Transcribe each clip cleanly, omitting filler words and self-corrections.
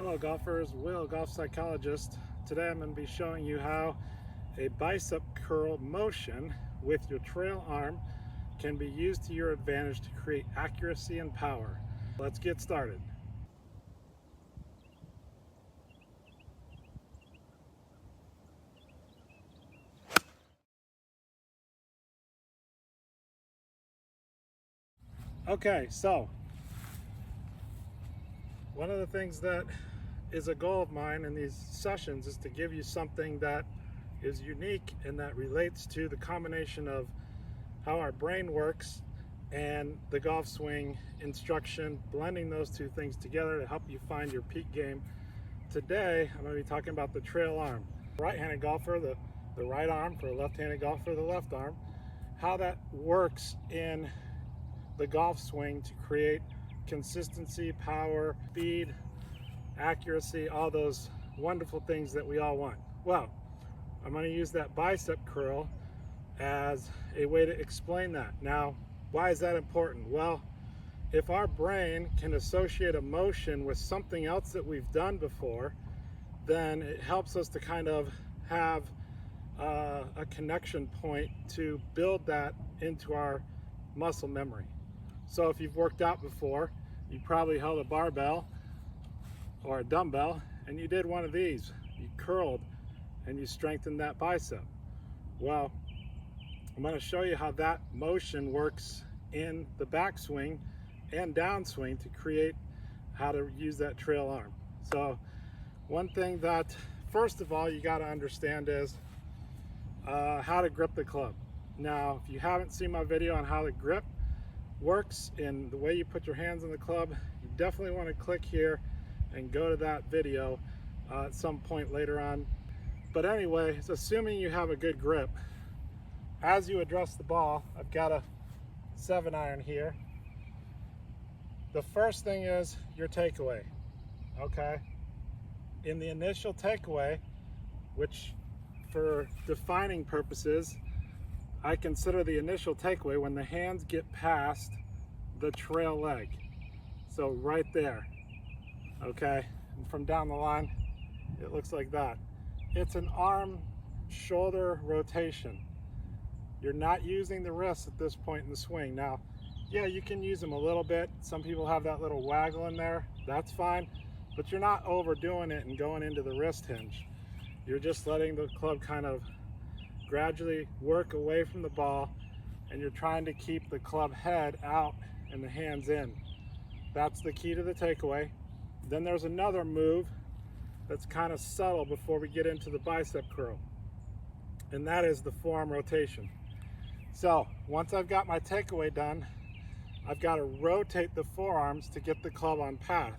Hello golfers, Will, golf psychologist. Today I'm going to be showing you how a bicep curl motion with your trail arm can be used to your advantage to create accuracy and power. Let's get started. Okay, so one of the things that is a goal of mine in these sessions is to give you something that is unique and that relates to the combination of how our brain works and the golf swing instruction, blending those two things together to help you find your peak game. Today, I'm going to be talking about the trail arm. Right-handed golfer, the right arm; for a left-handed golfer, the left arm. How that works in the golf swing to create consistency, power, speed, accuracy, all those wonderful things that we all want. Well, I'm going to use that bicep curl as a way to explain that. Now, why is that important? Well, if our brain can associate a motion with something else that we've done before, then it helps us to kind of have a connection point to build that into our muscle memory. So if you've worked out before, you probably held a barbell or a dumbbell and you did one of these. You curled and you strengthened that bicep. Well, I'm going to show you how that motion works in the backswing and downswing to create how to use that trail arm. So one thing that first of all you got to understand is how to grip the club. Now, if you haven't seen my video on how the grip works in the way you put your hands on the club, you definitely want to click here and go to that video at some point later on. But anyway, it's assuming you have a good grip. As you address the ball, I've got a 7-iron here. The first thing is your takeaway, okay? In the initial takeaway, which for defining purposes, I consider the initial takeaway when the hands get past the trail leg. So right there, okay? And from down the line, it looks like that. It's an arm shoulder rotation. You're not using the wrists at this point in the swing. Now, yeah, you can use them a little bit. Some people have that little waggle in there. That's fine, but you're not overdoing it and going into the wrist hinge. You're just letting the club kind of gradually work away from the ball, and you're trying to keep the club head out and the hands in. That's the key to the takeaway. Then there's another move that's kind of subtle before we get into the bicep curl, and that is the forearm rotation. So once I've got my takeaway done, I've got to rotate the forearms to get the club on path.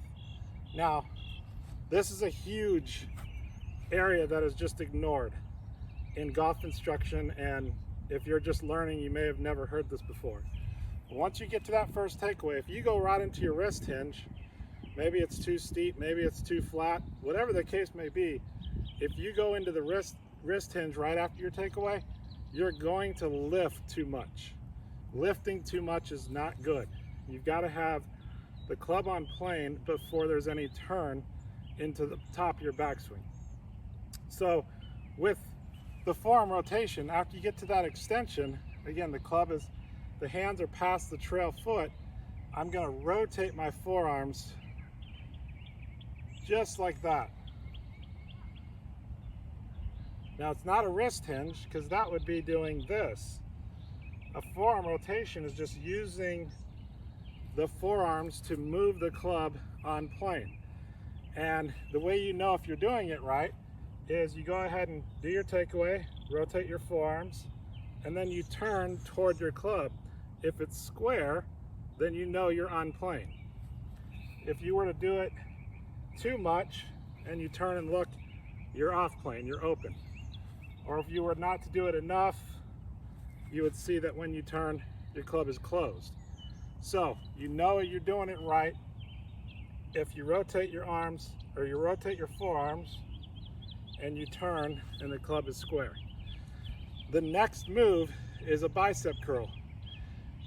Now, this is a huge area that is just ignored in golf instruction, and if you're just learning, you may have never heard this before. Once you get to that first takeaway, if you go right into your wrist hinge, maybe it's too steep, maybe it's too flat, whatever the case may be, if you go into the wrist hinge right after your takeaway, you're going to lift too much. Lifting too much is not good. You've got to have the club on plane before there's any turn into the top of your backswing. So with the forearm rotation, after you get to that extension, again, the hands are past the trail foot, I'm going to rotate my forearms just like that. Now, it's not a wrist hinge because that would be doing this. A forearm rotation is just using the forearms to move the club on plane. And the way you know if you're doing it right is you go ahead and do your takeaway, rotate your forearms, and then you turn toward your club. If it's square, then you know you're on plane. If you were to do it too much and you turn and look, you're off plane, you're open. Or if you were not to do it enough, you would see that when you turn, your club is closed. So you know you're doing it right if you rotate your arms, or you rotate your forearms, and you turn and the club is square. The next move is a bicep curl.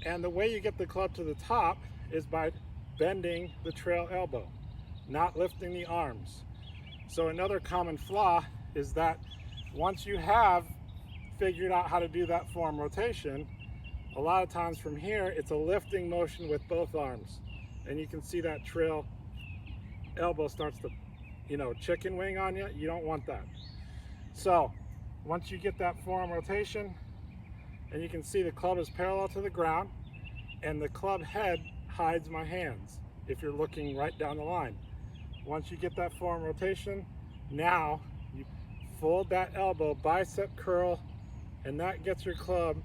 And the way you get the club to the top is by bending the trail elbow. not lifting the arms. So another common flaw is that once you have figured out how to do that form rotation, a lot of times from here, it's a lifting motion with both arms. And you can see that trail elbow starts to, chicken wing on you. You don't want that. So once you get that forearm rotation, and you can see the club is parallel to the ground, and the club head hides my hands if you're looking right down the line. Once you get that forearm rotation, now you fold that elbow, bicep curl, and that gets your club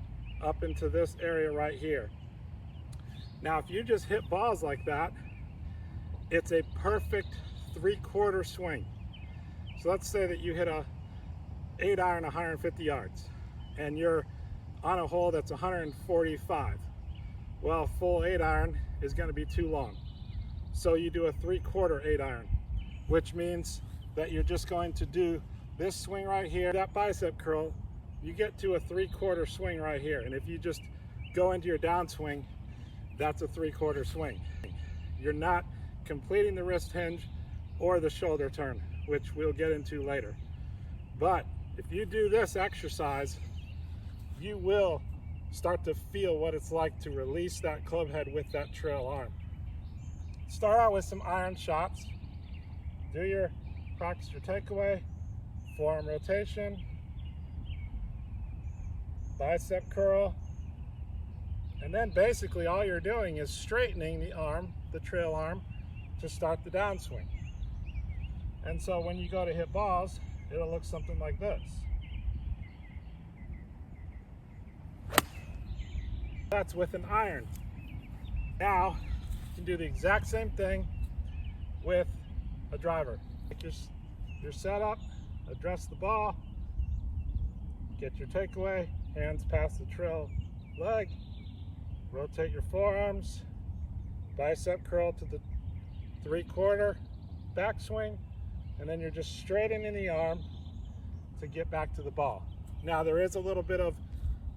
up into this area right here. Now, if you just hit balls like that, it's a perfect 3/4 swing. So let's say that you hit a 8-iron 150 yards, and you're on a hole that's 145. Well, full 8-iron is going to be too long. So you do a 3/4 8-iron, which means that you're just going to do this swing right here, that bicep curl, you get to a 3/4 swing right here. And if you just go into your downswing, that's a 3/4 swing. You're not completing the wrist hinge or the shoulder turn, which we'll get into later. But if you do this exercise, you will start to feel what it's like to release that club head with that trail arm. Start out with some iron shots. Practice your takeaway, forearm rotation, bicep curl, and then basically all you're doing is straightening the arm, the trail arm, to start the downswing. And so when you go to hit balls, it'll look something like this. That's with an iron. Now, you can do the exact same thing with a driver. Take your setup, address the ball, get your takeaway, hands past the trail leg, rotate your forearms, bicep curl to the 3/4 backswing, and then you're just straightening the arm to get back to the ball. Now there is a little bit of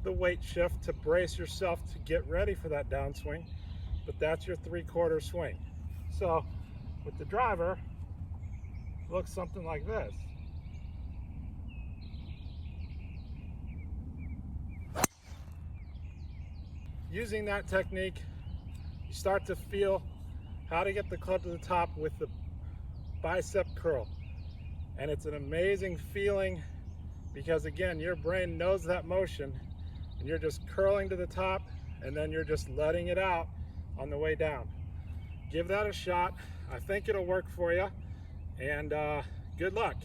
the weight shift to brace yourself to get ready for that downswing, but that's your 3/4 swing. So with the driver, it looks something like this. Using that technique, you start to feel how to get the club to the top with the bicep curl. And it's an amazing feeling because, again, your brain knows that motion, and you're just curling to the top, and then you're just letting it out on the way down. Give that a shot. I think it'll work for you, and good luck.